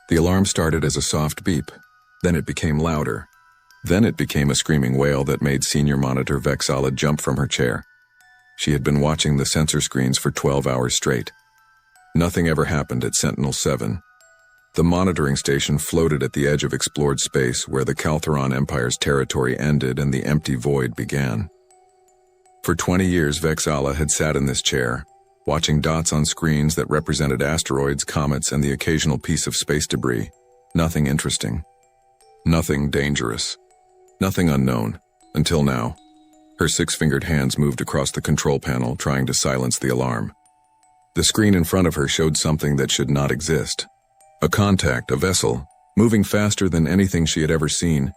The alarm started as a soft beep. Then it became louder. Then it became a screaming wail that made Senior Monitor Vexala jump from her chair. She had been watching the sensor screens for 12 hours straight. Nothing ever happened at Sentinel-7. The monitoring station floated at the edge of explored space where the Caltheron Empire's territory ended and the empty void began. For 20 years, Vexala had sat in this chair, watching dots on screens that represented asteroids, comets, and the occasional piece of space debris. Nothing interesting. Nothing dangerous. Nothing unknown. Until now. Her six-fingered hands moved across the control panel, trying to silence the alarm. The screen in front of her showed something that should not exist. A contact, a vessel, moving faster than anything she had ever seen.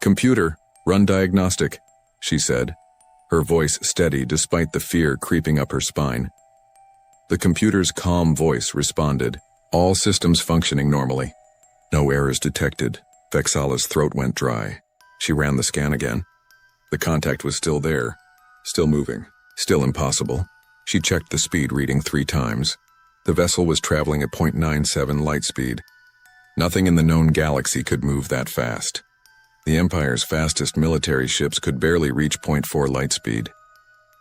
"Computer, run diagnostic," she said, her voice steady despite the fear creeping up her spine. The computer's calm voice responded, all systems functioning normally. No errors detected. Vexala's throat went dry. She ran the scan again. The contact was still there, still moving, still impossible. She checked the speed reading 3 times. The vessel was traveling at 0.97 light speed. Nothing in the known galaxy could move that fast. The Empire's fastest military ships could barely reach 0.4 light speed.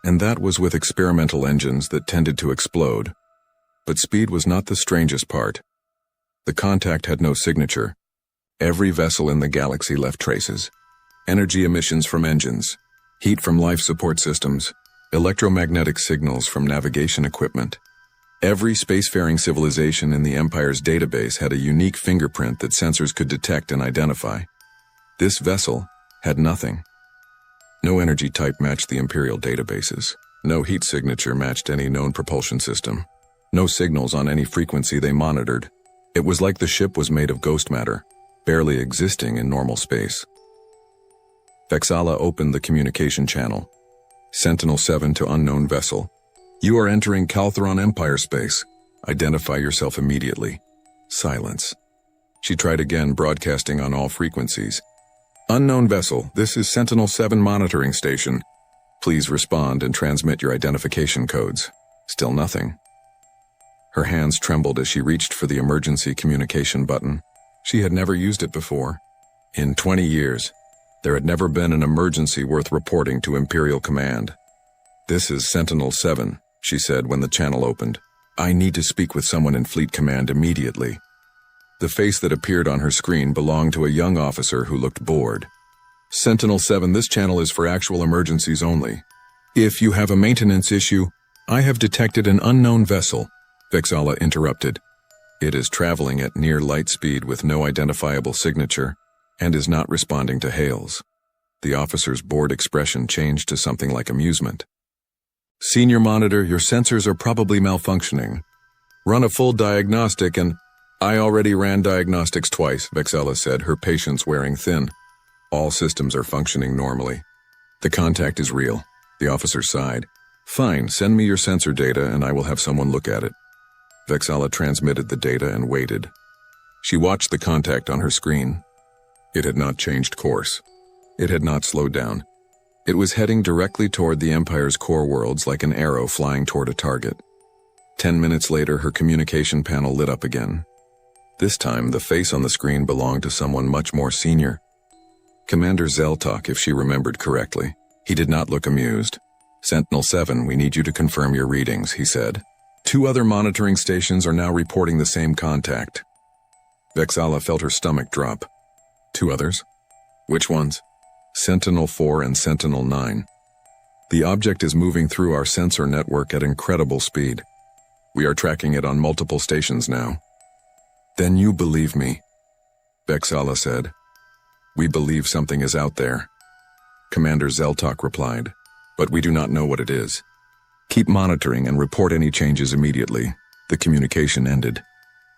And that was with experimental engines that tended to explode. But speed was not the strangest part. The contact had no signature. Every vessel in the galaxy left traces. Energy emissions from engines, heat from life support systems, electromagnetic signals from navigation equipment. Every spacefaring civilization in the Empire's database had a unique fingerprint that sensors could detect and identify. This vessel had nothing. No energy type matched the Imperial databases. No heat signature matched any known propulsion system. No signals on any frequency they monitored. It was like the ship was made of ghost matter, barely existing in normal space. Vexala opened the communication channel. Sentinel-7 to unknown vessel. You are entering Caltheron Empire space. Identify yourself immediately. Silence. She tried again, broadcasting on all frequencies. Unknown vessel, this is Sentinel-7 monitoring station. Please respond and transmit your identification codes. Still nothing. Her hands trembled as she reached for the emergency communication button. She had never used it before. In 20 years, there had never been an emergency worth reporting to Imperial Command. This is Sentinel-7, she said when the channel opened. I need to speak with someone in Fleet Command immediately. The face that appeared on her screen belonged to a young officer who looked bored. Sentinel-7, this channel is for actual emergencies only. If you have a maintenance issue, I have detected an unknown vessel, Vexala interrupted. It is traveling at near light speed with no identifiable signature and is not responding to hails. The officer's bored expression changed to something like amusement. Senior Monitor, your sensors are probably malfunctioning. Run a full diagnostic and... I already ran diagnostics twice, Vexala said, her patience wearing thin. All systems are functioning normally. The contact is real. The officer sighed. Fine, send me your sensor data and I will have someone look at it. Vexala transmitted the data and waited. She watched the contact on her screen. It had not changed course. It had not slowed down. It was heading directly toward the Empire's core worlds like an arrow flying toward a target. 10 minutes later, her communication panel lit up again. This time, the face on the screen belonged to someone much more senior. Commander Zeltok, if she remembered correctly. He did not look amused. Sentinel-7, we need you to confirm your readings, he said. 2 other monitoring stations are now reporting the same contact. Vexala felt her stomach drop. 2 others? Which ones? Sentinel-4 and Sentinel-9. The object is moving through our sensor network at incredible speed. We are tracking it on multiple stations now. Then you believe me, Vexala said. We believe something is out there. Commander Zeltok replied, but we do not know what it is. Keep monitoring and report any changes immediately. The communication ended.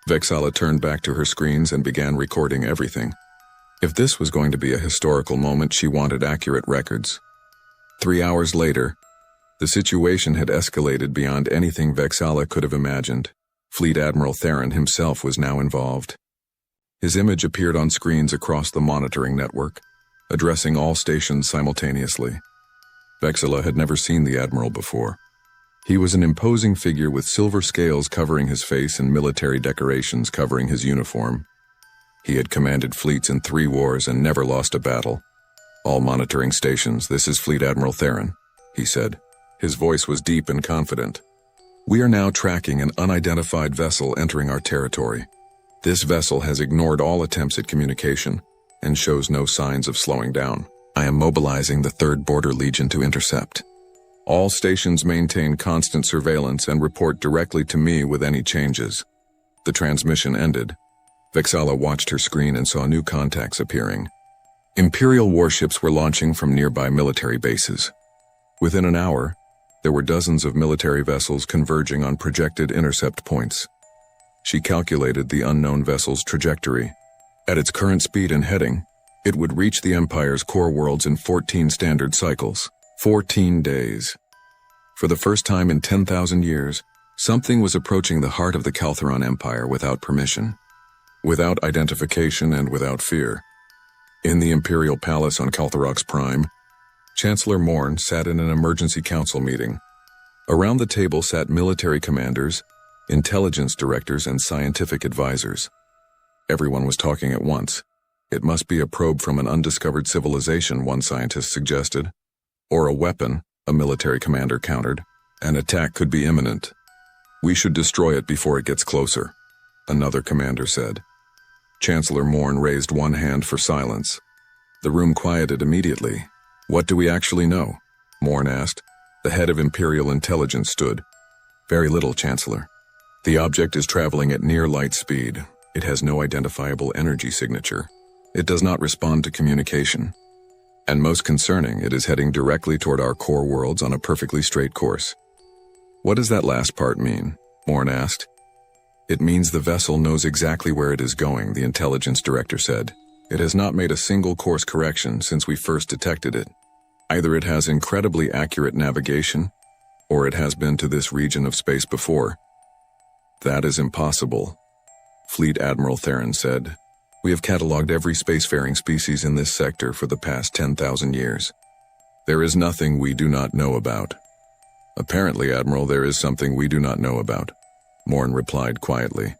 Vexala turned back to her screens and began recording everything. If this was going to be a historical moment, she wanted accurate records. 3 hours later, the situation had escalated beyond anything Vexala could have imagined. Fleet Admiral Theron himself was now involved. His image appeared on screens across the monitoring network, addressing all stations simultaneously. Vexala had never seen the Admiral before. He was an imposing figure with silver scales covering his face and military decorations covering his uniform. He had commanded fleets in 3 wars and never lost a battle. "All monitoring stations, this is Fleet Admiral Theron," he said. His voice was deep and confident. "We are now tracking an unidentified vessel entering our territory. This vessel has ignored all attempts at communication and shows no signs of slowing down. I am mobilizing the 3rd Border Legion to intercept. All stations maintain constant surveillance and report directly to me with any changes." The transmission ended. Vexala watched her screen and saw new contacts appearing. Imperial warships were launching from nearby military bases. Within an hour, there were dozens of military vessels converging on projected intercept points. She calculated the unknown vessel's trajectory. At its current speed and heading, it would reach the Empire's core worlds in 14 standard cycles. 14 days. For the first time in 10,000 years, something was approaching the heart of the Caltheron Empire without permission, without identification, and without fear. In the Imperial Palace on Caltherox Prime, Chancellor Morn sat in an emergency council meeting. Around the table sat military commanders, intelligence directors, and scientific advisors. Everyone was talking at once. "It must be a probe from an undiscovered civilization," one scientist suggested. "Or a weapon," a military commander countered. "An attack could be imminent. We should destroy it before it gets closer," another commander said. Chancellor Morn raised one hand for silence. The room quieted immediately. "What do we actually know?" Morn asked. The head of Imperial Intelligence stood. "Very little, Chancellor. The object is traveling at near light speed. It has no identifiable energy signature. It does not respond to communication. And most concerning, it is heading directly toward our core worlds on a perfectly straight course." "What does that last part mean?" Morn asked. "It means the vessel knows exactly where it is going," the intelligence director said. "It has not made a single course correction since we first detected it. Either it has incredibly accurate navigation, or it has been to this region of space before." "That is impossible," Fleet Admiral Theron said. "We have cataloged every spacefaring species in this sector for the past 10,000 years. There is nothing we do not know about." "Apparently, Admiral, there is something we do not know about," Morn replied quietly.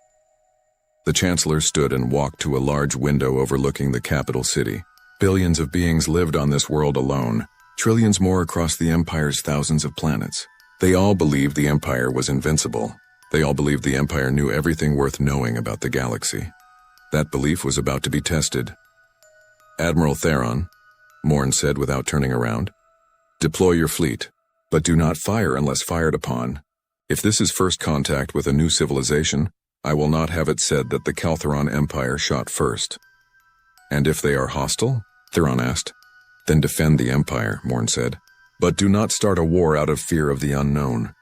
The Chancellor stood and walked to a large window overlooking the capital city. Billions of beings lived on this world alone, trillions more across the Empire's thousands of planets. They all believed the Empire was invincible. They all believed the Empire knew everything worth knowing about the galaxy. That belief was about to be tested. "Admiral Theron," Morn said without turning around, "deploy your fleet, but do not fire unless fired upon. If this is first contact with a new civilization, I will not have it said that the Caltheron Empire shot first." "And if they are hostile?" Theron asked. "Then defend the Empire," Morn said. "But do not start a war out of fear of the unknown."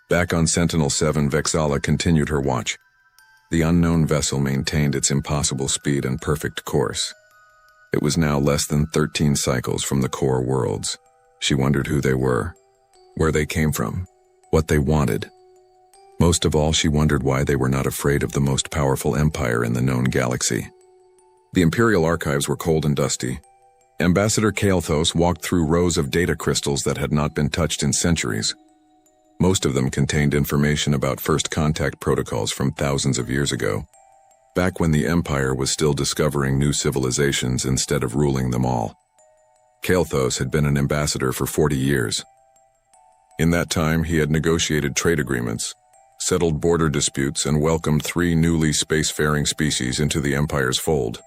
Back on Sentinel-7, Vexala continued her watch. The unknown vessel maintained its impossible speed and perfect course. It was now less than 13 cycles from the core worlds. She wondered who they were, where they came from, what they wanted. Most of all, she wondered why they were not afraid of the most powerful empire in the known galaxy. The Imperial archives were cold and dusty. Ambassador Kael'thos walked through rows of data crystals that had not been touched in centuries. Most of them contained information about first contact protocols from thousands of years ago, back when the Empire was still discovering new civilizations instead of ruling them all. Kael'thos had been an ambassador for 40 years. In that time, he had negotiated trade agreements, settled border disputes, and welcomed 3 newly spacefaring species into the Empire's fold.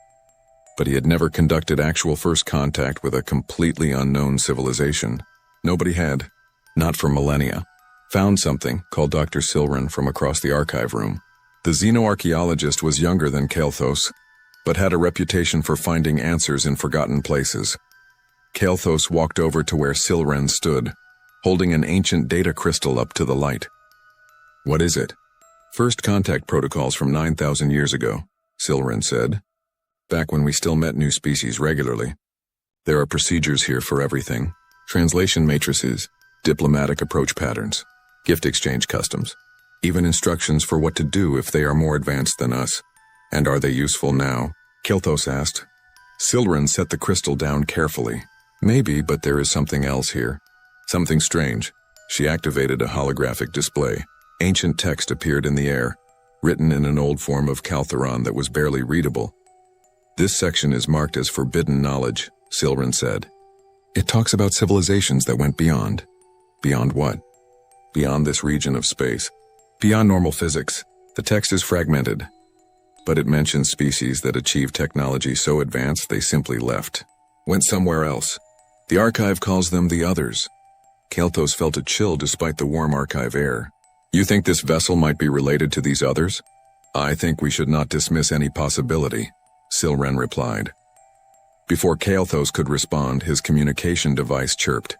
But he had never conducted actual first contact with a completely unknown civilization. Nobody had, not for millennia. Found something, called Dr. Silren from across the archive room. The xenoarchaeologist was younger than Kael'thos, but had a reputation for finding answers in forgotten places. Kael'thos walked over to where Silren stood, holding an ancient data crystal up to the light. "What is it?" "First contact protocols from 9,000 years ago," Silren said. "Back when we still met new species regularly. There are procedures here for everything. Translation matrices, diplomatic approach patterns, gift exchange customs, even instructions for what to do if they are more advanced than us." "And are they useful now?" Kael'thos asked. Silren set the crystal down carefully. "Maybe, but there is something else here. Something strange." She activated a holographic display. Ancient text appeared in the air, written in an old form of Caltheron that was barely readable. This section is marked as forbidden knowledge, Silren said. It talks about civilizations that went beyond. Beyond what? Beyond this region of space. Beyond normal physics. The text is fragmented, but it mentions species that achieved technology so advanced they simply left. Went somewhere else. The archive calls them the others. Kael'thas felt a chill despite the warm archive air. You think this vessel might be related to these others? I think we should not dismiss any possibility, Silren replied. Before Kael'thas could respond, his communication device chirped.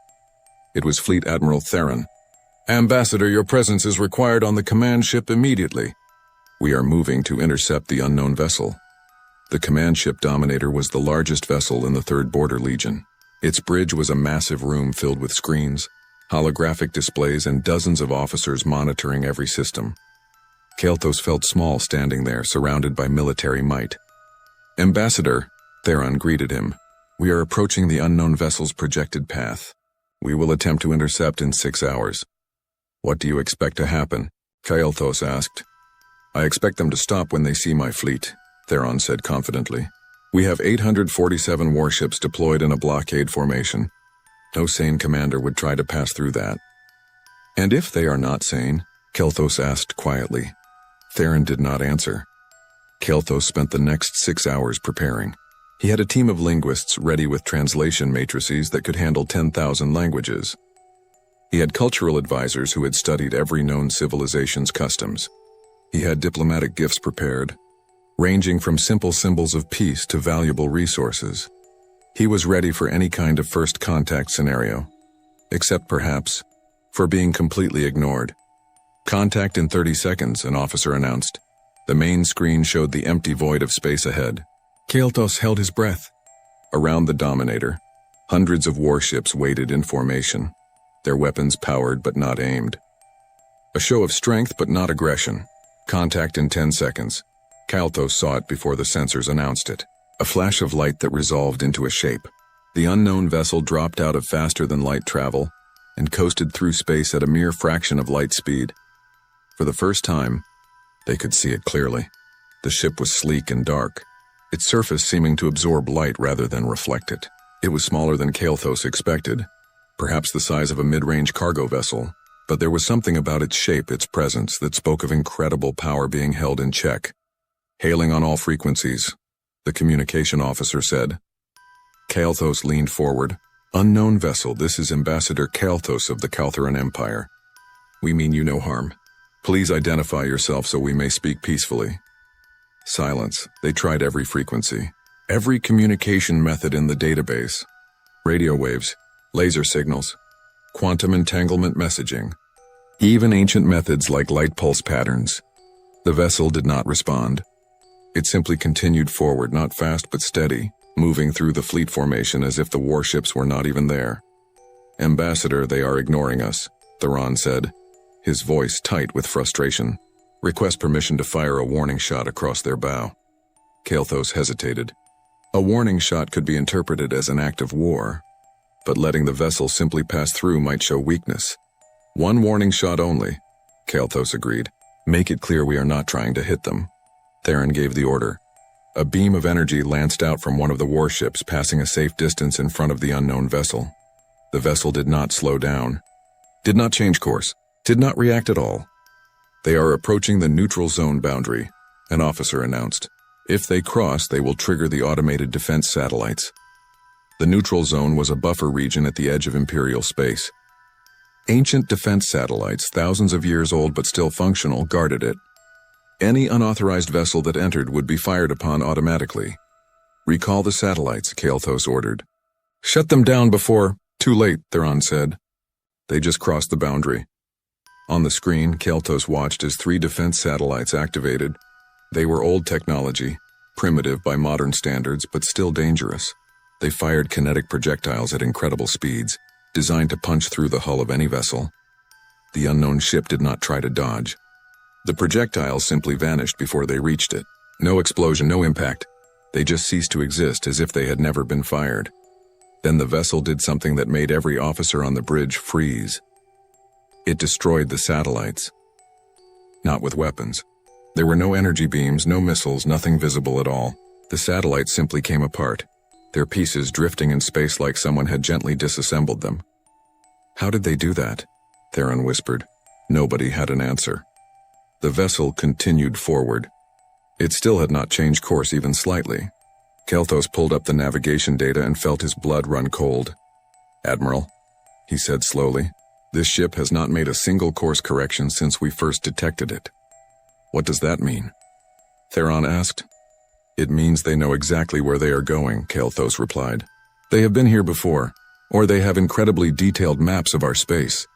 It was Fleet Admiral Theron. Ambassador, your presence is required on the command ship immediately. We are moving to intercept the unknown vessel. The command ship Dominator was the largest vessel in the 3rd Border Legion. Its bridge was a massive room filled with screens, holographic displays, and dozens of officers monitoring every system. Kael'thas felt small standing there, surrounded by military might. Ambassador, Theron greeted him. We are approaching the unknown vessel's projected path. We will attempt to intercept in 6 hours. What do you expect to happen? Kael'thas asked. I expect them to stop when they see my fleet, Theron said confidently. We have 847 warships deployed in a blockade formation. No sane commander would try to pass through that. And if they are not sane? Kael'thas asked quietly. Theron did not answer. Kael'thas spent the next 6 hours preparing. He had a team of linguists ready with translation matrices that could handle 10,000 languages. He had cultural advisors who had studied every known civilization's customs. He had diplomatic gifts prepared, ranging from simple symbols of peace to valuable resources. He was ready for any kind of first contact scenario, except perhaps for being completely ignored. Contact in 30 seconds, an officer announced. The main screen showed the empty void of space ahead. Kael'thas held his breath. Around the Dominator, hundreds of warships waited in formation, their weapons powered but not aimed. A show of strength but not aggression. Contact in 10 seconds. Kael'thas saw it before the sensors announced it. A flash of light that resolved into a shape. The unknown vessel dropped out of faster-than-light travel and coasted through space at a mere fraction of light speed. For the first time, they could see it clearly. The ship was sleek and dark, its surface seeming to absorb light rather than reflect it. It was smaller than Kael'thas expected, perhaps the size of a mid-range cargo vessel, but there was something about its shape, its presence, that spoke of incredible power being held in check. Hailing on all frequencies, the communication officer said. Kael'thas leaned forward. Unknown vessel, this is Ambassador Kael'thas of the Kaltheran Empire. We mean you no harm. Please identify yourself so we may speak peacefully. Silence. They tried every frequency, every communication method in the database. Radio waves, laser signals, quantum entanglement messaging, even ancient methods like light pulse patterns. The vessel did not respond. It simply continued forward, not fast but steady, moving through the fleet formation as if the warships were not even there. Ambassador, they are ignoring us, Theron said, his voice tight with frustration. Request permission to fire a warning shot across their bow. Kael'thas hesitated. A warning shot could be interpreted as an act of war, but letting the vessel simply pass through might show weakness. One warning shot only, Kael'thas agreed. Make it clear we are not trying to hit them. Theron gave the order. A beam of energy lanced out from one of the warships, passing a safe distance in front of the unknown vessel. The vessel did not slow down, did not change course, did not react at all. They are approaching the neutral zone boundary, an officer announced. If they cross, they will trigger the automated defense satellites. The neutral zone was a buffer region at the edge of Imperial space. Ancient defense satellites, thousands of years old but still functional, guarded it. Any unauthorized vessel that entered would be fired upon automatically. Recall the satellites, Kael'thas ordered. Shut them down before... Too late, Theron said. They just crossed the boundary. On the screen, Kael'thas watched as 3 defense satellites activated. They were old technology, primitive by modern standards, but still dangerous. They fired kinetic projectiles at incredible speeds, designed to punch through the hull of any vessel. The unknown ship did not try to dodge. The projectiles simply vanished before they reached it. No explosion, no impact. They just ceased to exist as if they had never been fired. Then the vessel did something that made every officer on the bridge freeze. It destroyed the satellites. Not with weapons. There were no energy beams, no missiles, nothing visible at all. The satellites simply came apart, their pieces drifting in space like someone had gently disassembled them. How did they do that? Theron whispered. Nobody had an answer. The vessel continued forward. It still had not changed course even slightly. Kelthos pulled up the navigation data and felt his blood run cold. "Admiral," he said slowly, "this ship has not made a single course correction since we first detected it." "What does that mean?" Theron asked. "It means they know exactly where they are going," Kelthos replied. "They have been here before, or they have incredibly detailed maps of our space.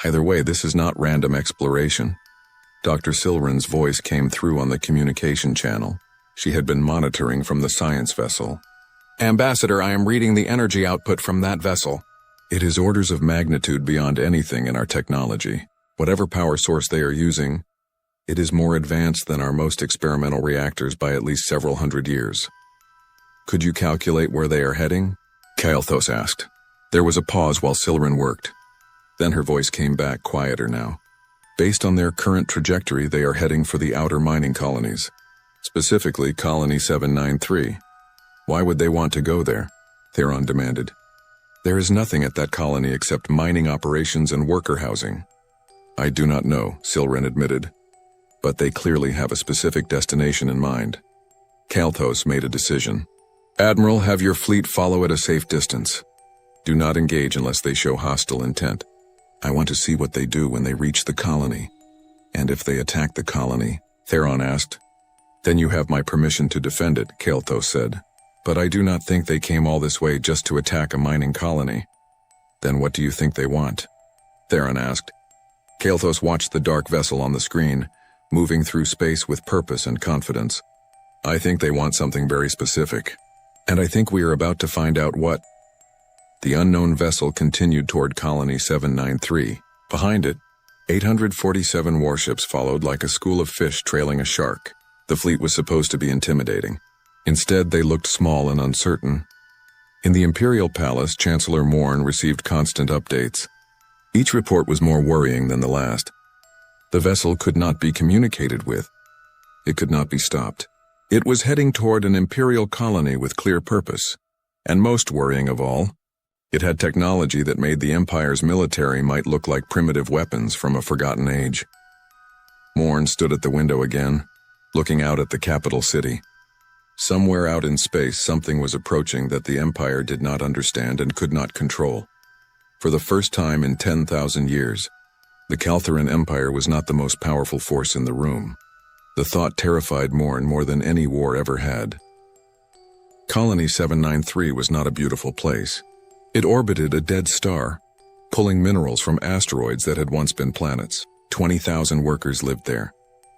Either way, this is not random exploration." Dr. Silrin's voice came through on the communication channel. She had been monitoring from the science vessel. "Ambassador, I am reading the energy output from that vessel. It is orders of magnitude beyond anything in our technology. Whatever power source they are using, it is more advanced than our most experimental reactors by at least several hundred years." "Could you calculate where they are heading?" Kelthos asked. There was a pause while Silrin worked. Then her voice came back, quieter now. "Based on their current trajectory, they are heading for the outer mining colonies. Specifically, Colony 793. "Why would they want to go there?" Theron demanded. "There is nothing at that colony except mining operations and worker housing." "I do not know," Silrin admitted. "But they clearly have a specific destination in mind." Kelthos made a decision. "Admiral, have your fleet follow at a safe distance. Do not engage unless they show hostile intent. I want to see what they do when they reach the colony." "And if they attack the colony?" Theron asked. "Then you have my permission to defend it," Kelthos said. "But I do not think they came all this way just to attack a mining colony." "Then what do you think they want?" Theron asked. Kelthos watched the dark vessel on the screen, moving through space with purpose and confidence. "I think they want something very specific. And I think we are about to find out what." The unknown vessel continued toward Colony 793. Behind it, 847 warships followed like a school of fish trailing a shark. The fleet was supposed to be intimidating. Instead, they looked small and uncertain. In the Imperial Palace, Chancellor Morn received constant updates. Each report was more worrying than the last. The vessel could not be communicated with. It could not be stopped. It was heading toward an Imperial colony with clear purpose. And most worrying of all, it had technology that made the Empire's military might look like primitive weapons from a forgotten age. Morn stood at the window again, looking out at the capital city. Somewhere out in space, something was approaching that the Empire did not understand and could not control. For the first time in 10,000 years, the Kaltheran Empire was not the most powerful force in the room. The thought terrified Morn more than any war ever had. Colony 793 was not a beautiful place. It orbited a dead star, pulling minerals from asteroids that had once been planets. 20,000 workers lived there,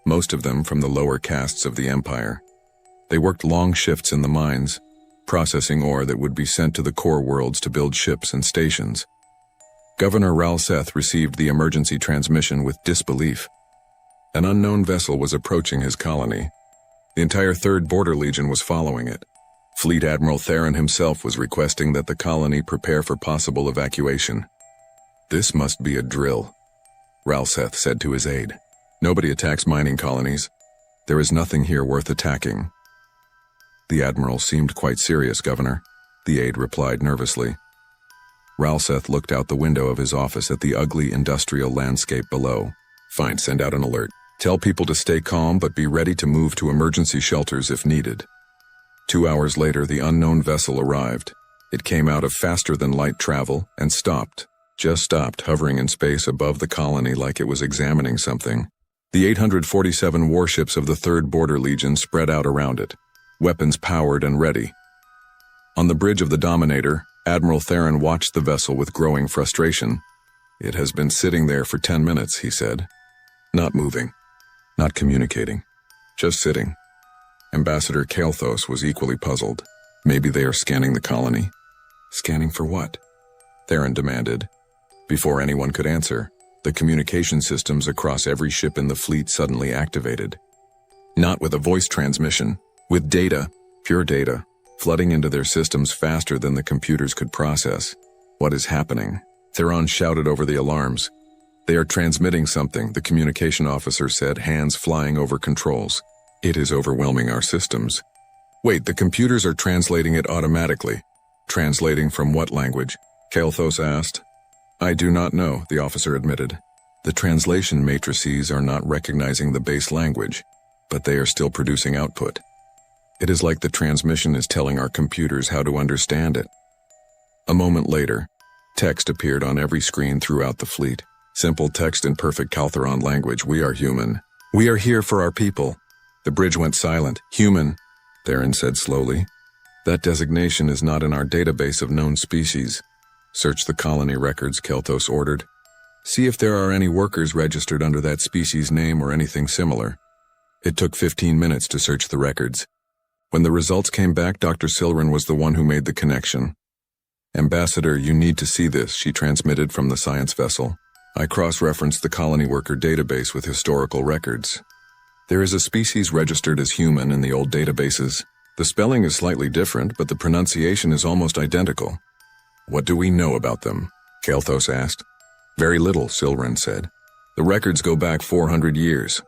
most of them from the lower castes of the Empire. They worked long shifts in the mines, processing ore that would be sent to the core worlds to build ships and stations. Governor Ralseth received the emergency transmission with disbelief. An unknown vessel was approaching his colony. The entire 3rd Border Legion was following it. Fleet Admiral Theron himself was requesting that the colony prepare for possible evacuation. "This must be a drill," Ralseth said to his aide. "Nobody attacks mining colonies. There is nothing here worth attacking." "The Admiral seemed quite serious, Governor," the aide replied nervously. Ralseth looked out the window of his office at the ugly industrial landscape below. "Fine, send out an alert. Tell people to stay calm but be ready to move to emergency shelters if needed." 2 hours later, the unknown vessel arrived. It came out of faster-than-light travel and stopped, just stopped, hovering in space above the colony like it was examining something. The 847 warships of the 3rd Border Legion spread out around it, weapons powered and ready. On the bridge of the Dominator, Admiral Theron watched the vessel with growing frustration. "It has been sitting there for 10 minutes, he said. "Not moving, not communicating, just sitting." Ambassador Kelthos was equally puzzled. "Maybe they are scanning the colony." "Scanning for what?" Theron demanded. Before anyone could answer, the communication systems across every ship in the fleet suddenly activated. Not with a voice transmission, with data, pure data, flooding into their systems faster than the computers could process. "What is happening?" Theron shouted over the alarms. "They are transmitting something," the communication officer said, hands flying over controls. "It is overwhelming our systems." Wait, the computers are translating it automatically. Translating from what language? Kalthos asked. I do not know, the officer admitted. The translation matrices are not recognizing the base language, but they are still producing output. It is like the transmission is telling our computers how to understand it. A moment later, text appeared on every screen throughout the fleet. Simple text in perfect Kaltheron language. We are human. We are here for our people. The bridge went silent. Human, Theron said slowly. That designation is not in our database of known species. Search the colony records, Kalthos ordered. See if there are any workers registered under that species name or anything similar. It took 15 minutes to search the records. When the results came back, Dr. Silren was the one who made the connection. Ambassador, you need to see this, she transmitted from the science vessel. I cross-referenced the colony worker database with historical records. There is a species registered as human in the old databases. The spelling is slightly different, but the pronunciation is almost identical. What do we know about them? Kalthos asked. Very little, Silren said. The records go back 400 years.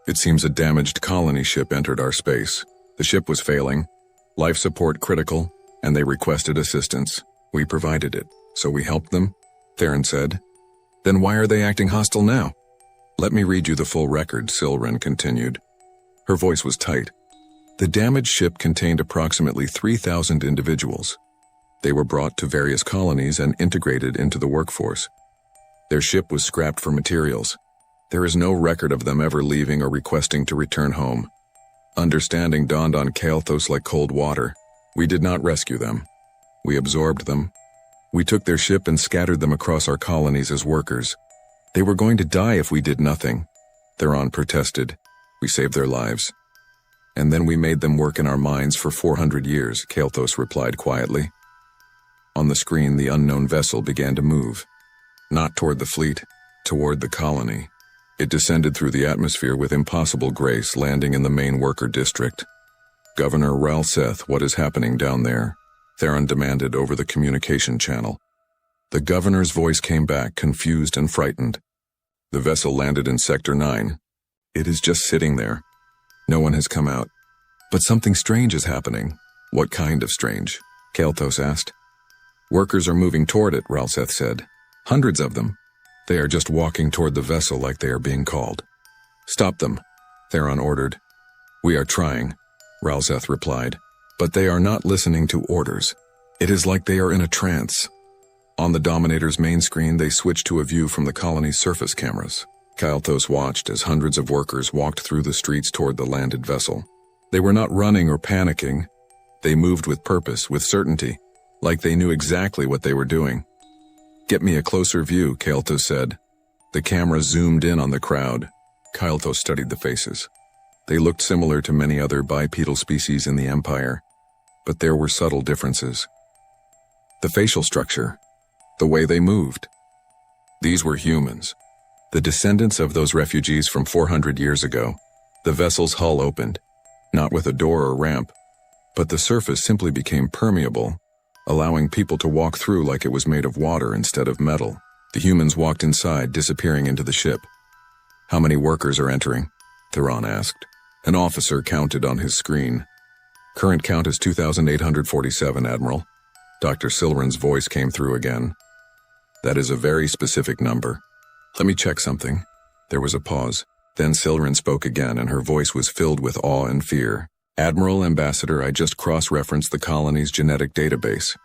It seems a damaged colony ship entered our space. The ship was failing, life support critical, and they requested assistance. We provided it, so we helped them, Theron said. Then why are they acting hostile now? Let me read you the full record, Silren continued. Her voice was tight. The damaged ship contained approximately 3,000 individuals. They were brought to various colonies and integrated into the workforce. Their ship was scrapped for materials. There is no record of them ever leaving or requesting to return home. Understanding dawned on Kalthos like cold water. We did not rescue them. We absorbed them. We took their ship and scattered them across our colonies as workers. They were going to die if we did nothing. Theron protested. We saved their lives. And then we made them work in our mines for 400 years, Kalthos replied quietly. On the screen, the unknown vessel began to move. Not toward the fleet, toward the colony. It descended through the atmosphere with impossible grace, landing in the main worker district. Governor Ralseth, what is happening down there? Theron demanded over the communication channel. The governor's voice came back, confused and frightened. The vessel landed in Sector 9. It is just sitting there. No one has come out. But something strange is happening. What kind of strange? Kalthos asked. Workers are moving toward it, Ralseth said. Hundreds of them. They are just walking toward the vessel like they are being called. Stop them, Theron ordered. We are trying, Ralseth replied. But they are not listening to orders. It is like they are in a trance. On the Dominator's main screen, they switched to a view from the colony's surface cameras. Kalthos watched as hundreds of workers walked through the streets toward the landed vessel. They were not running or panicking. They moved with purpose, with certainty, like they knew exactly what they were doing. Get me a closer view, Kalthos said. The camera zoomed in on the crowd. Kalthos studied the faces. They looked similar to many other bipedal species in the Empire, but there were subtle differences. The facial structure, the way they moved. These were humans, the descendants of those refugees from 400 years ago. The vessel's hull opened, not with a door or ramp, but the surface simply became permeable, allowing people to walk through like it was made of water instead of metal. The humans walked inside, disappearing into the ship. How many workers are entering? Theron asked. An officer counted on his screen. Current count is 2,847, Admiral. Dr. Silren's voice came through again. That is a very specific number. Let me check something. There was a pause. Then Silren spoke again, and her voice was filled with awe and fear. Admiral, Ambassador, I just cross-referenced the colony's genetic database.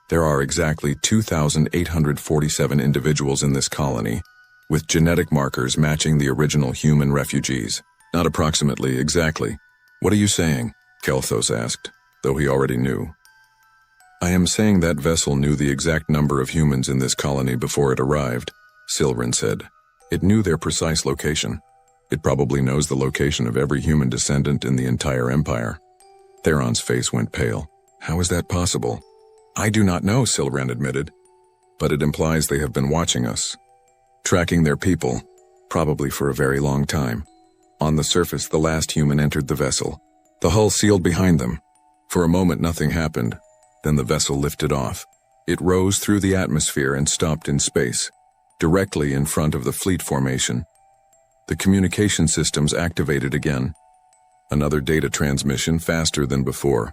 There are exactly 2,847 individuals in this colony, with genetic markers matching the original human refugees. Not approximately, exactly. What are you saying? Kalthos asked, though he already knew. I am saying that vessel knew the exact number of humans in this colony before it arrived, Silren said. It knew their precise location. It probably knows the location of every human descendant in the entire Empire. Theron's face went pale. How is that possible? I do not know, Silren admitted. But it implies they have been watching us, tracking their people, probably for a very long time. On the surface, the last human entered the vessel. The hull sealed behind them. For a moment, nothing happened. Then the vessel lifted off. It rose through the atmosphere and stopped in space, directly in front of the fleet formation. The communication systems activated again. Another data transmission faster than before.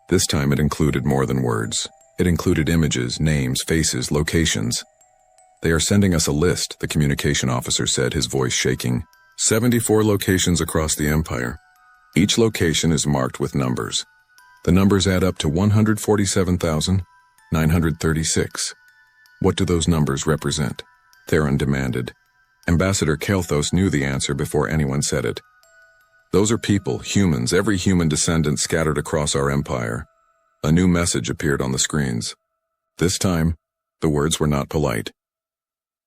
This time it included more than words. It included images, names, faces, locations. They are sending us a list, the communication officer said, his voice shaking. 74 locations across the empire. Each location is marked with numbers. The numbers add up to 147,936. What do those numbers represent? Theron demanded. Ambassador Kael'thas knew the answer before anyone said it. Those are people, humans, every human descendant scattered across our empire. A new message appeared on the screens. This time, the words were not polite.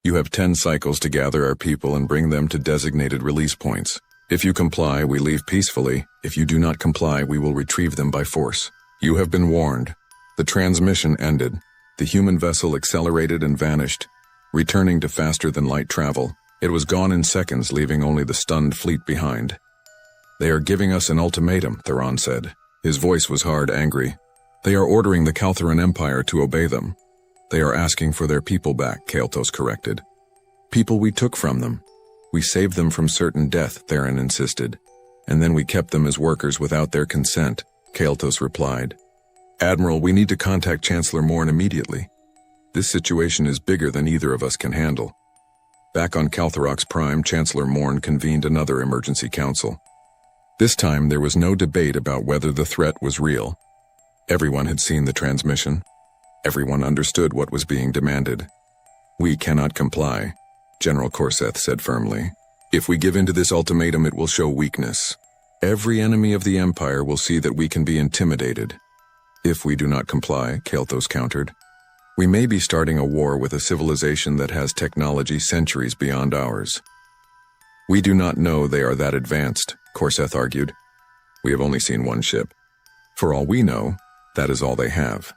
You have 10 cycles to gather our people and bring them to designated release points. If you comply, we leave peacefully. If you do not comply, we will retrieve them by force. You have been warned. The transmission ended. The human vessel accelerated and vanished, returning to faster-than-light travel. It was gone in seconds, leaving only the stunned fleet behind. They are giving us an ultimatum, Theron said. His voice was hard, angry. They are ordering the Kaltheran Empire to obey them. They are asking for their people back, Kael'thas corrected. People we took from them. We saved them from certain death, Theron insisted. And then we kept them as workers without their consent, Kael'thas replied. Admiral, we need to contact Chancellor Morn immediately. This situation is bigger than either of us can handle. Back on Kaltherox Prime, Chancellor Morn convened another emergency council. This time there was no debate about whether the threat was real. Everyone had seen the transmission. Everyone understood what was being demanded. We cannot comply, General Korseth said firmly. If we give in to this ultimatum, it will show weakness. Every enemy of the Empire will see that we can be intimidated. If we do not comply, Kael'thas countered, we may be starting a war with a civilization that has technology centuries beyond ours. We do not know they are that advanced, Korseth argued. We have only seen one ship. For all we know, that is all they have.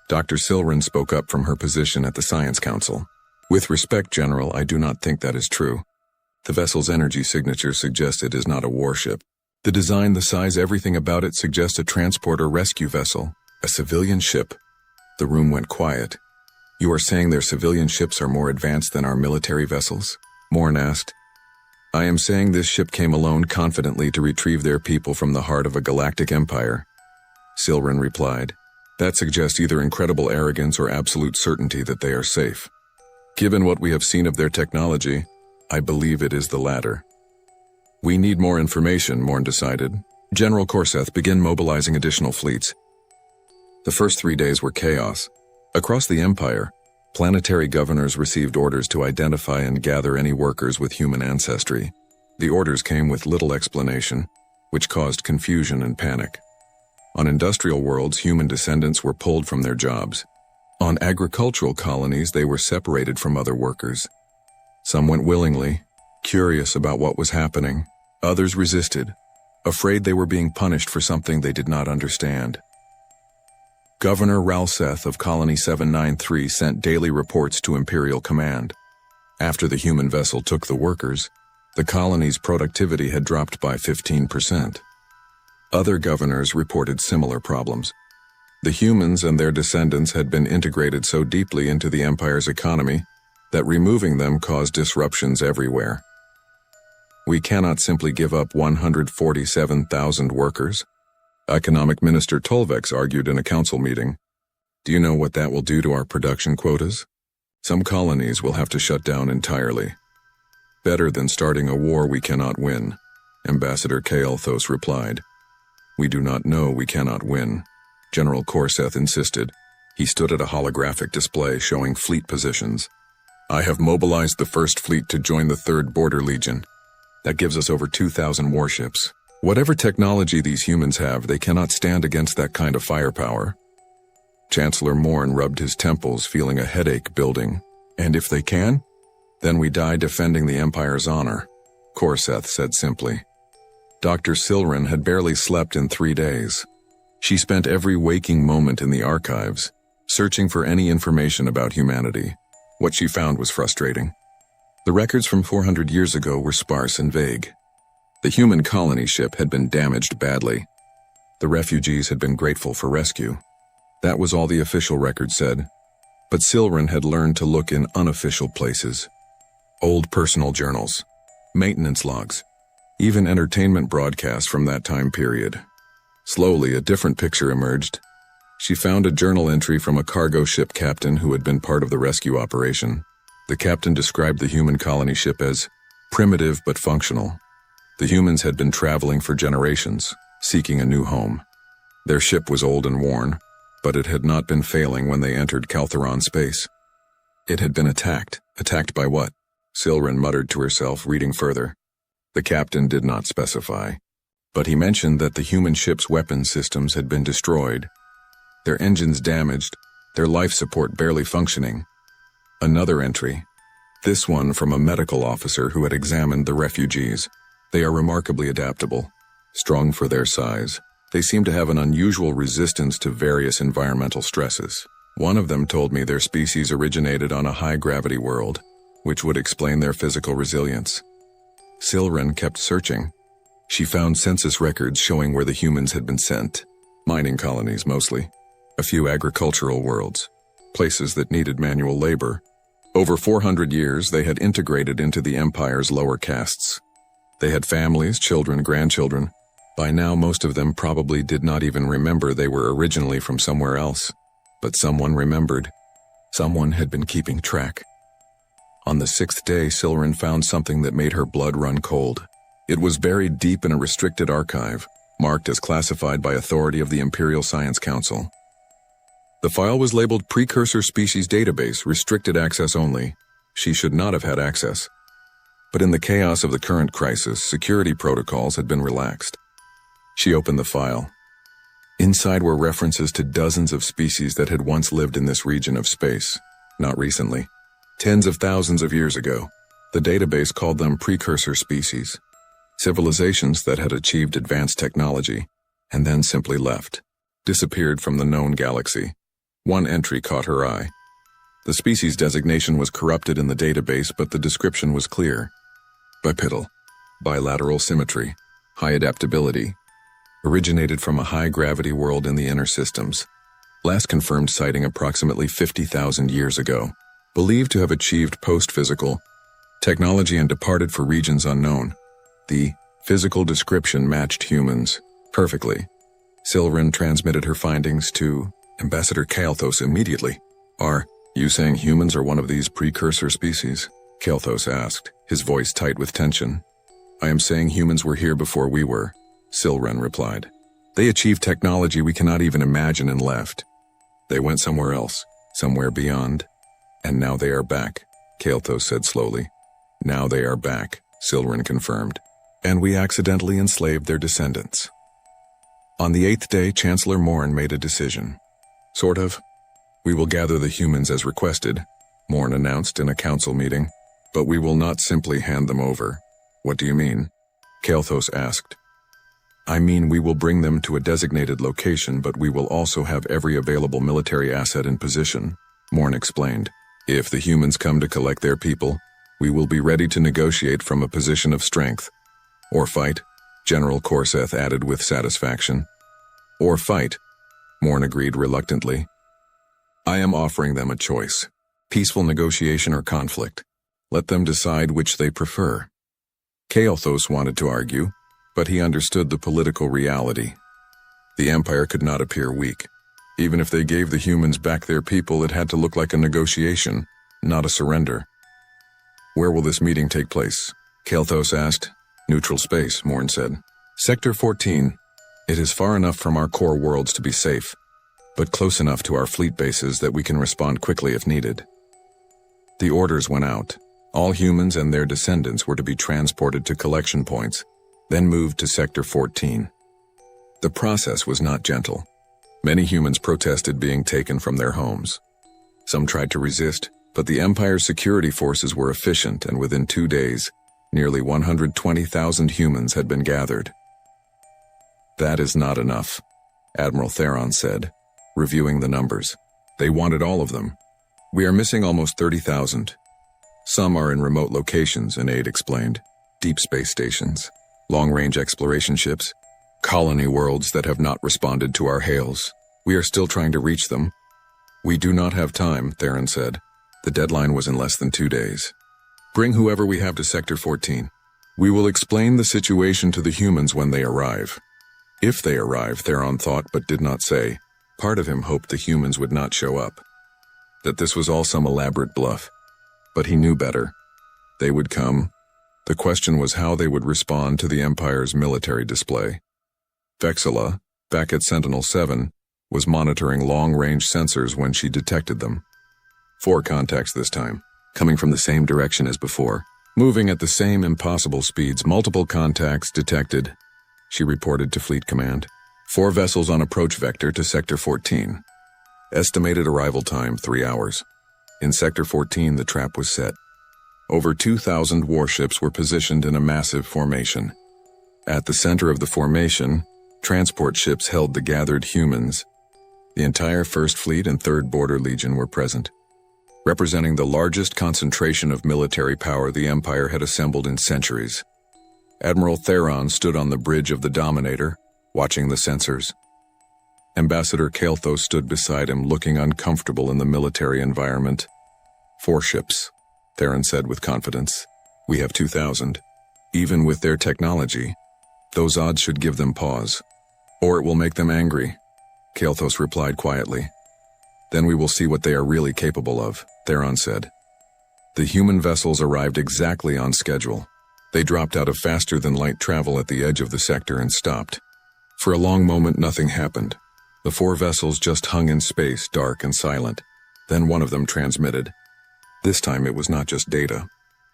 Dr. Silren spoke up from her position at the Science Council. With respect, General, I do not think that is true. The vessel's energy signature suggests it is not a warship. The design, the size, everything about it suggests a transport or rescue vessel, a civilian ship. The room went quiet. You are saying their civilian ships are more advanced than our military vessels? Morn asked. I am saying this ship came alone confidently to retrieve their people from the heart of a galactic empire. Silren replied. That suggests either incredible arrogance or absolute certainty that they are safe. Given what we have seen of their technology, I believe it is the latter. We need more information, Morn decided. General Korseth, begin mobilizing additional fleets. The first 3 days were chaos. Across the Empire, planetary governors received orders to identify and gather any workers with human ancestry. The orders came with little explanation, which caused confusion and panic. On industrial worlds, human descendants were pulled from their jobs. On agricultural colonies, they were separated from other workers. Some went willingly, curious about what was happening. Others resisted, afraid they were being punished for something they did not understand. Governor Ralseth of Colony 793 sent daily reports to Imperial Command. After the human vessel took the workers, the colony's productivity had dropped by 15%. Other governors reported similar problems. The humans and their descendants had been integrated so deeply into the Empire's economy that removing them caused disruptions everywhere. We cannot simply give up 147,000 workers, Economic Minister Tolvex argued in a council meeting. Do you know what that will do to our production quotas? Some colonies will have to shut down entirely. Better than starting a war we cannot win, Ambassador Kael'thas replied. We do not know we cannot win, General Korseth insisted. He stood at a holographic display showing fleet positions. I have mobilized the first fleet to join the 3rd Border Legion. That gives us over 2,000 warships. Whatever technology these humans have, they cannot stand against that kind of firepower. Chancellor Morn rubbed his temples, feeling a headache building. And if they can? Then we die defending the Empire's honor, Korseth said simply. Dr. Silren had barely slept in 3 days. She spent every waking moment in the archives, searching for any information about humanity. What she found was frustrating. The records from 400 years ago were sparse and vague. The human colony ship had been damaged badly. The refugees had been grateful for rescue. That was all the official record said. But Silren had learned to look in unofficial places. Old personal journals, maintenance logs, even entertainment broadcasts from that time period. Slowly, a different picture emerged. She found a journal entry from a cargo ship captain who had been part of the rescue operation. The captain described the human colony ship as primitive but functional. The humans had been traveling for generations, seeking a new home. Their ship was old and worn, but it had not been failing when they entered Caltheron space. It had been attacked. Attacked by what? Silren muttered to herself, reading further. The captain did not specify, but he mentioned that the human ship's weapon systems had been destroyed, their engines damaged, their life support barely functioning. Another entry, this one from a medical officer who had examined the refugees. They are remarkably adaptable, strong for their size. They seem to have an unusual resistance to various environmental stresses. One of them told me their species originated on a high-gravity world, which would explain their physical resilience. Silren kept searching. She found census records showing where the humans had been sent. Mining colonies, mostly. A few agricultural worlds. Places that needed manual labor. Over 400 years, they had integrated into the Empire's lower castes. They had families, children, grandchildren. By now, most of them probably did not even remember they were originally from somewhere else. But someone remembered. Someone had been keeping track. On the 6th day, Silren found something that made her blood run cold. It was buried deep in a restricted archive, marked as classified by authority of the Imperial Science Council. The file was labeled Precursor Species Database, restricted access only. She should not have had access. But in the chaos of the current crisis, security protocols had been relaxed. She opened the file. Inside were references to dozens of species that had once lived in this region of space. Not recently. Tens of thousands of years ago. The database called them precursor species. Civilizations that had achieved advanced technology, and then simply left. Disappeared from the known galaxy. One entry caught her eye. The species designation was corrupted in the database, but the description was clear. Bipedal. Bilateral symmetry. High adaptability. Originated from a high-gravity world in the inner systems. Last confirmed sighting approximately 50,000 years ago. Believed to have achieved post-physical technology and departed for regions unknown. The physical description matched humans perfectly. Silren transmitted her findings to Ambassador Kael'thas immediately. Are you saying humans are one of these precursor species? Kael'thas asked, his voice tight with tension. I am saying humans were here before we were, Silren replied. They achieved technology we cannot even imagine and left. They went somewhere else, somewhere beyond. And now they are back, Kael'thas said slowly. Now they are back, Silren confirmed. And we accidentally enslaved their descendants. On the 8th day, Chancellor Morn made a decision. Sort of. We will gather the humans as requested, Morn announced in a council meeting, but we will not simply hand them over. What do you mean? Kael'thas asked. I mean we will bring them to a designated location, but we will also have every available military asset in position, Morn explained. If the humans come to collect their people, we will be ready to negotiate from a position of strength. Or fight, General Korseth added with satisfaction. Or fight, Morn agreed reluctantly. I am offering them a choice. Peaceful negotiation or conflict. Let them decide which they prefer. Kael'thas wanted to argue, but he understood the political reality. The Empire could not appear weak. Even if they gave the humans back their people, it had to look like a negotiation, not a surrender. Where will this meeting take place? Kael'thas asked. Neutral space, Morn said. Sector 14. It is far enough from our core worlds to be safe, but close enough to our fleet bases that we can respond quickly if needed. The orders went out. All humans and their descendants were to be transported to collection points, then moved to Sector 14. The process was not gentle. Many humans protested being taken from their homes. Some tried to resist, but the Empire's security forces were efficient, and within 2 days, nearly 120,000 humans had been gathered. That is not enough, Admiral Theron said, reviewing the numbers. They wanted all of them. We are missing almost 30,000. Some are in remote locations, an aide explained. Deep space stations, long-range exploration ships, colony worlds that have not responded to our hails. We are still trying to reach them. We do not have time, Theron said. The deadline was in less than 2 days. Bring whoever we have to Sector 14. We will explain the situation to the humans when they arrive. If they arrive, Theron thought but did not say. Part of him hoped the humans would not show up. That this was all some elaborate bluff. But he knew better. They would come. The question was how they would respond to the Empire's military display. Vexala, back at Sentinel-7, was monitoring long-range sensors when she detected them. 4 contacts this time, coming from the same direction as before. Moving at the same impossible speeds, multiple contacts detected, she reported to Fleet Command. 4 vessels on approach vector to Sector 14. Estimated arrival time 3 hours. In Sector 14, the trap was set. Over 2,000 warships were positioned in a massive formation. At the center of the formation, transport ships held the gathered humans. The entire 1st Fleet and 3rd Border Legion were present, representing the largest concentration of military power the Empire had assembled in centuries. Admiral Theron stood on the bridge of the Dominator, watching the sensors. Ambassador Kael'thas stood beside him, looking uncomfortable in the military environment. 4 ships, Theron said with confidence. We have 2,000. Even with their technology, those odds should give them pause. Or it will make them angry, Kael'thas replied quietly. Then we will see what they are really capable of, Theron said. The human vessels arrived exactly on schedule. They dropped out of faster-than-light travel at the edge of the sector and stopped. For a long moment, nothing happened. The 4 vessels just hung in space, dark and silent. Then one of them transmitted. This time it was not just data.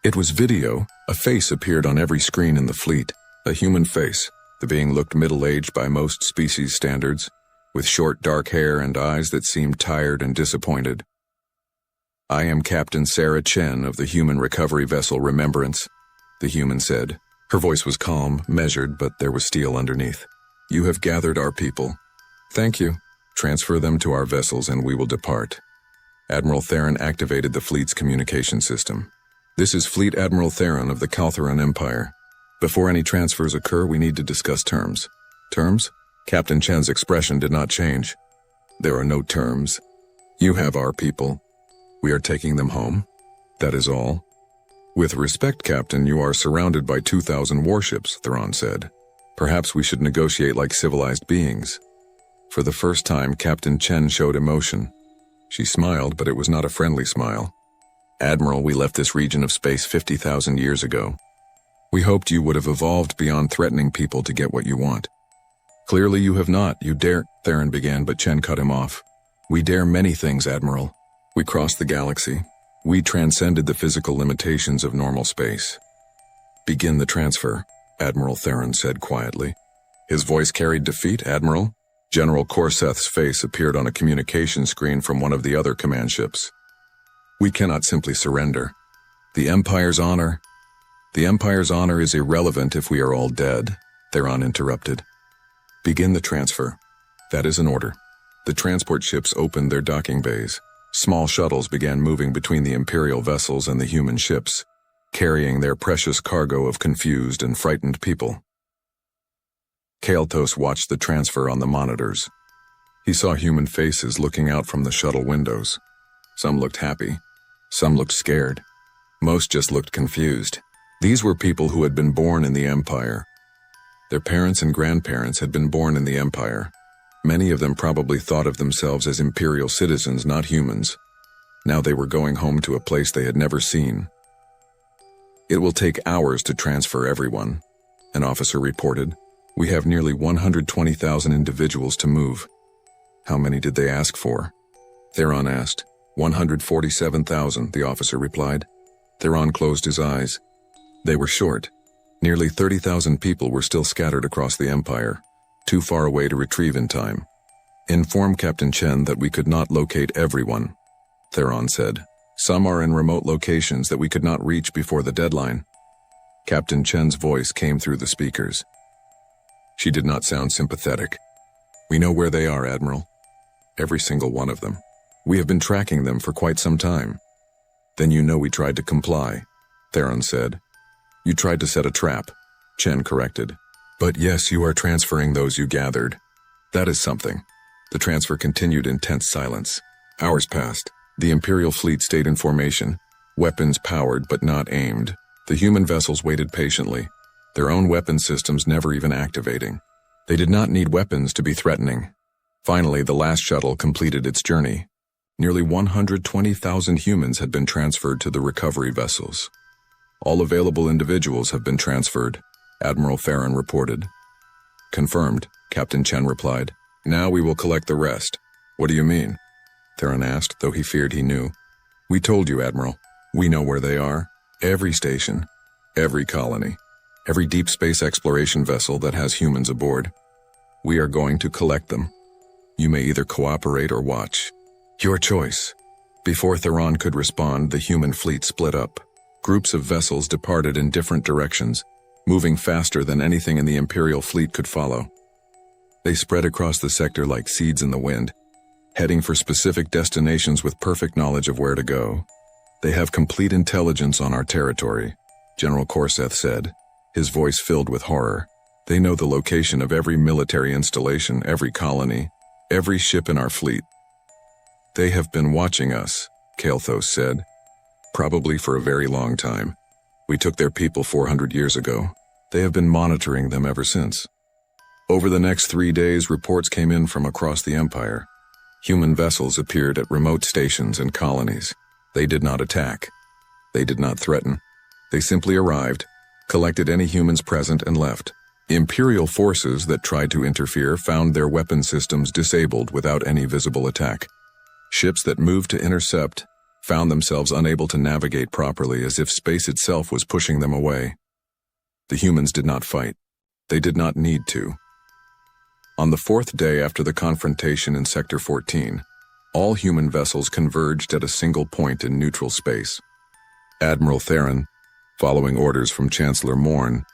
It was video. A face appeared on every screen in the fleet. A human face. The being looked middle-aged by most species standards, with short dark hair and eyes that seemed tired and disappointed. I am Captain Sarah Chen of the human recovery vessel Remembrance, the human said. Her voice was calm, measured, but there was steel underneath. You have gathered our people. Thank you. Transfer them to our vessels and we will depart. Admiral Theron activated the fleet's communication system. This is Fleet Admiral Theron of the Kaltheron Empire. Before any transfers occur, we need to discuss terms. Terms? Captain Chen's expression did not change. There are no terms. You have our people. We are taking them home. That is all. With respect, Captain, you are surrounded by 2,000 warships, Theron said. Perhaps we should negotiate like civilized beings. For the first time, Captain Chen showed emotion. She smiled, but it was not a friendly smile. Admiral, we left this region of space 50,000 years ago. We hoped you would have evolved beyond threatening people to get what you want. Clearly you have not. You dare, Theron began, but Chen cut him off. We dare many things, Admiral. We crossed the galaxy. We transcended the physical limitations of normal space. Begin the transfer, Admiral Theron said quietly. His voice carried defeat, Admiral. General Corseth's face appeared on a communication screen from one of the other command ships. We cannot simply surrender. The Empire's honor is irrelevant if we are all dead, Theron interrupted. Begin the transfer. That is an order. The transport ships opened their docking bays. Small shuttles began moving between the Imperial vessels and the human ships, carrying their precious cargo of confused and frightened people. Kael'thas watched the transfer on the monitors. He saw human faces looking out from the shuttle windows. Some looked happy. Some looked scared. Most just looked confused. These were people who had been born in the Empire. Their parents and grandparents had been born in the Empire. Many of them probably thought of themselves as Imperial citizens, not humans. Now they were going home to a place they had never seen. It will take hours to transfer everyone, an officer reported. We have nearly 120,000 individuals to move. How many did they ask for? Theron asked. 147,000, the officer replied. Theron closed his eyes. They were short. Nearly 30,000 people were still scattered across the Empire, too far away to retrieve in time. Inform Captain Chen that we could not locate everyone, Theron said. Some are in remote locations that we could not reach before the deadline. Captain Chen's voice came through the speakers. She did not sound sympathetic. We know where they are, Admiral. Every single one of them. We have been tracking them for quite some time. Then you know we tried to comply, Theron said. You tried to set a trap, Chen corrected. But yes, you are transferring those you gathered. That is something. The transfer continued in tense silence. Hours passed. The Imperial fleet stayed in formation, weapons powered but not aimed. The human vessels waited patiently, their own weapon systems never even activating. They did not need weapons to be threatening. Finally, the last shuttle completed its journey. Nearly 120,000 humans had been transferred to the recovery vessels. All available individuals have been transferred, Admiral Theron reported. Confirmed, Captain Chen replied. Now we will collect the rest. What do you mean? Theron asked, though he feared he knew. We told you, Admiral. We know where they are. Every station, every colony, every deep space exploration vessel that has humans aboard. We are going to collect them. You may either cooperate or watch. Your choice. Before Theron could respond, the human fleet split up. Groups of vessels departed in different directions, moving faster than anything in the Imperial fleet could follow. They spread across the sector like seeds in the wind, heading for specific destinations with perfect knowledge of where to go. They have complete intelligence on our territory, General Corseth said, his voice filled with horror. They know the location of every military installation, every colony, every ship in our fleet. They have been watching us, Kael'thas said, probably for a very long time. We took their people 400 years ago. They have been monitoring them ever since. Over the next 3 days, reports came in from across the Empire. Human vessels appeared at remote stations and colonies. They did not attack. They did not threaten. They simply arrived, collected any humans present, and left. Imperial forces that tried to interfere found their weapon systems disabled without any visible attack. Ships that moved to intercept found themselves unable to navigate properly, as if space itself was pushing them away. The humans did not fight. They did not need to. On the 4th day after the confrontation in Sector 14, all human vessels converged at a single point in neutral space. Admiral Theron, following orders from Chancellor Morn,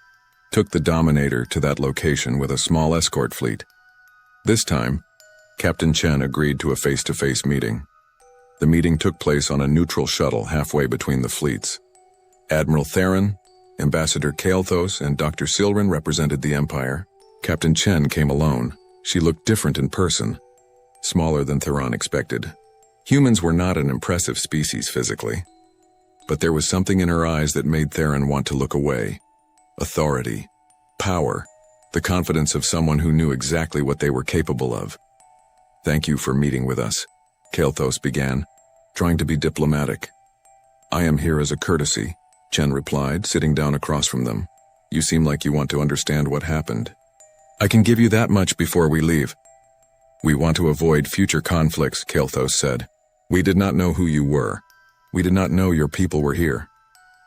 took the Dominator to that location with a small escort fleet. This time, Captain Chen agreed to a face-to-face meeting. The meeting took place on a neutral shuttle halfway between the fleets. Admiral Theron, Ambassador Kael'thas, and Dr. Silren represented the Empire. Captain Chen came alone. She looked different in person, smaller than Theron expected. Humans were not an impressive species physically, but there was something in her eyes that made Theron want to look away. Authority, power, the confidence of someone who knew exactly what they were capable of. Thank you for meeting with us, Kael'thas began, trying to be diplomatic. I am here as a courtesy, Chen replied, sitting down across from them. You seem like you want to understand what happened. I can give you that much before we leave. We want to avoid future conflicts, Kael'thas said. We did not know who you were. We did not know your people were here.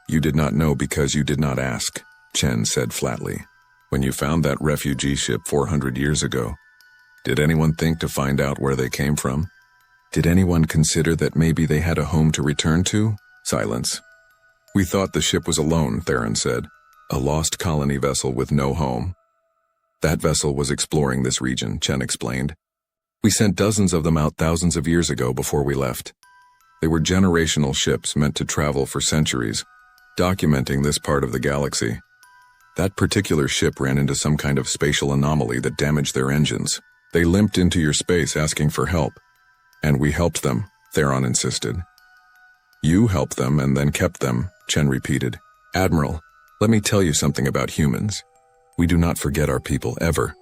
You did not know because you did not ask, Chen said flatly. When you found that refugee ship 400 years ago, did anyone think to find out where they came from? Did anyone consider that maybe they had a home to return to? Silence. We thought the ship was alone, Theron said. A lost colony vessel with no home. That vessel was exploring this region, Chen explained. We sent dozens of them out thousands of years ago before we left. They were generational ships meant to travel for centuries, documenting this part of the galaxy. That particular ship ran into some kind of spatial anomaly that damaged their engines. They limped into your space asking for help. And we helped them, Theron insisted. You helped them and then kept them, Chen repeated. Admiral, let me tell you something about humans. We do not forget our people, ever.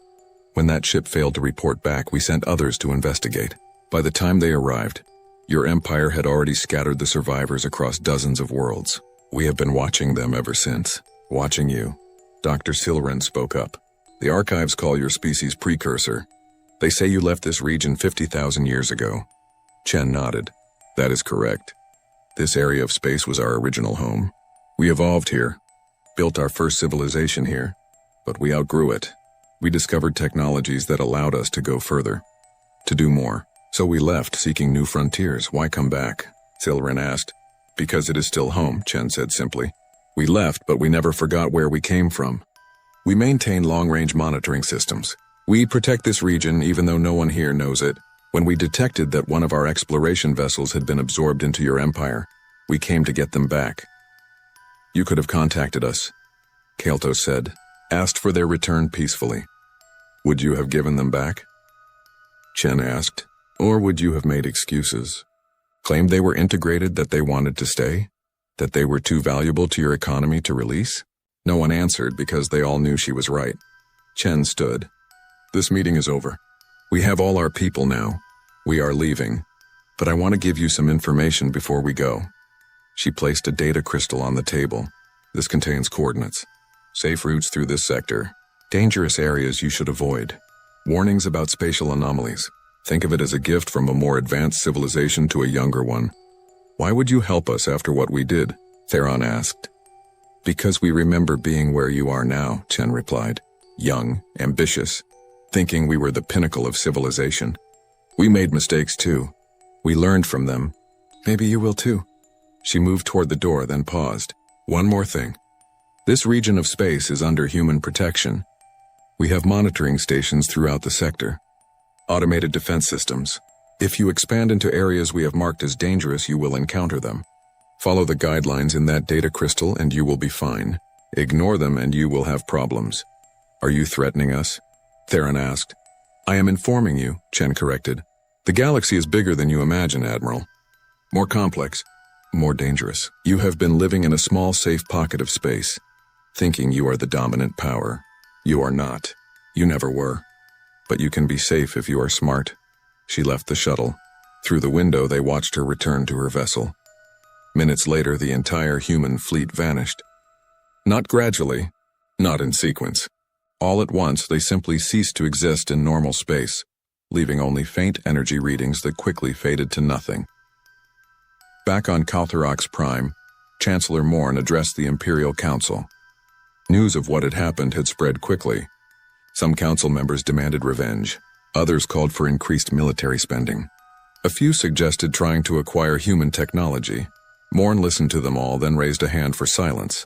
When that ship failed to report back, we sent others to investigate. By the time they arrived, your empire had already scattered the survivors across dozens of worlds. We have been watching them ever since. Watching you. Dr. Silren spoke up. The archives call your species precursor. They say you left this region 50,000 years ago. Chen nodded. That is correct. This area of space was our original home. We evolved here, built our first civilization here, but we outgrew it. We discovered technologies that allowed us to go further, to do more. So we left, seeking new frontiers. Why come back? Silren asked. Because it is still home, Chen said simply. We left, but we never forgot where we came from. We maintain long-range monitoring systems. We protect this region even though no one here knows it. When we detected that one of our exploration vessels had been absorbed into your empire, we came to get them back. You could have contacted us, Kael'thas said, asked for their return peacefully. Would you have given them back? Chen asked. Or would you have made excuses? Claimed they were integrated, that they wanted to stay? That they were too valuable to your economy to release? No one answered because they all knew she was right. Chen stood. This meeting is over. We have all our people now. We are leaving. But I want to give you some information before we go. She placed a data crystal on the table. This contains coordinates. Safe routes through this sector. Dangerous areas you should avoid. Warnings about spatial anomalies. Think of it as a gift from a more advanced civilization to a younger one. Why would you help us after what we did? Theron asked. Because we remember being where you are now, Chen replied. Young, ambitious, thinking we were the pinnacle of civilization. We made mistakes too. We learned from them. Maybe you will too. She moved toward the door, then paused. One more thing. This region of space is under human protection. We have monitoring stations throughout the sector. Automated defense systems. If you expand into areas we have marked as dangerous, you will encounter them. Follow the guidelines in that data crystal and you will be fine. Ignore them and you will have problems. Are you threatening us? Theron asked. I am informing you, Chen corrected. The galaxy is bigger than you imagine, Admiral. More complex. More dangerous. You have been living in a small, safe pocket of space, thinking you are the dominant power. You are not. You never were. But you can be safe if you are smart. She left the shuttle. Through the window, they watched her return to her vessel. Minutes later, the entire human fleet vanished. Not gradually, not in sequence. All at once, they simply ceased to exist in normal space, leaving only faint energy readings that quickly faded to nothing. Back on Kaltherox Prime, Chancellor Morn addressed the Imperial Council. News of what had happened had spread quickly. Some council members demanded revenge. Others called for increased military spending. A few suggested trying to acquire human technology. Morn listened to them all, then raised a hand for silence.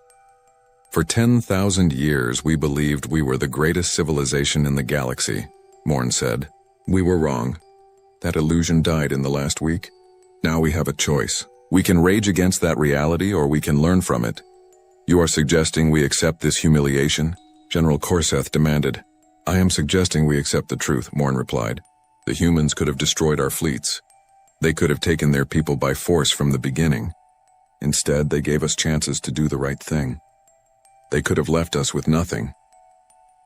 For 10,000 years, we believed we were the greatest civilization in the galaxy, Morn said. We were wrong. That illusion died in the last week. Now we have a choice. We can rage against that reality or we can learn from it. You are suggesting we accept this humiliation? General Corseth demanded. I am suggesting we accept the truth, Morn replied. The humans could have destroyed our fleets. They could have taken their people by force from the beginning. Instead, they gave us chances to do the right thing. They could have left us with nothing.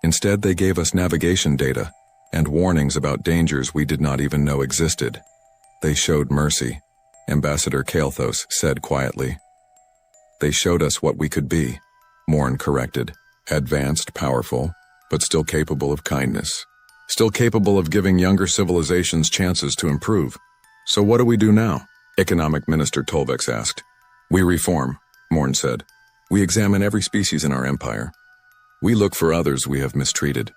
Instead, they gave us navigation data and warnings about dangers we did not even know existed. They showed mercy, Ambassador Kalthos said quietly. They showed us what we could be, Morn corrected. Advanced, powerful, but still capable of kindness. Still capable of giving younger civilizations chances to improve. So what do we do now? Economic Minister Tolvex asked. We reform, Morn said. We examine every species in our empire. We look for others we have mistreated.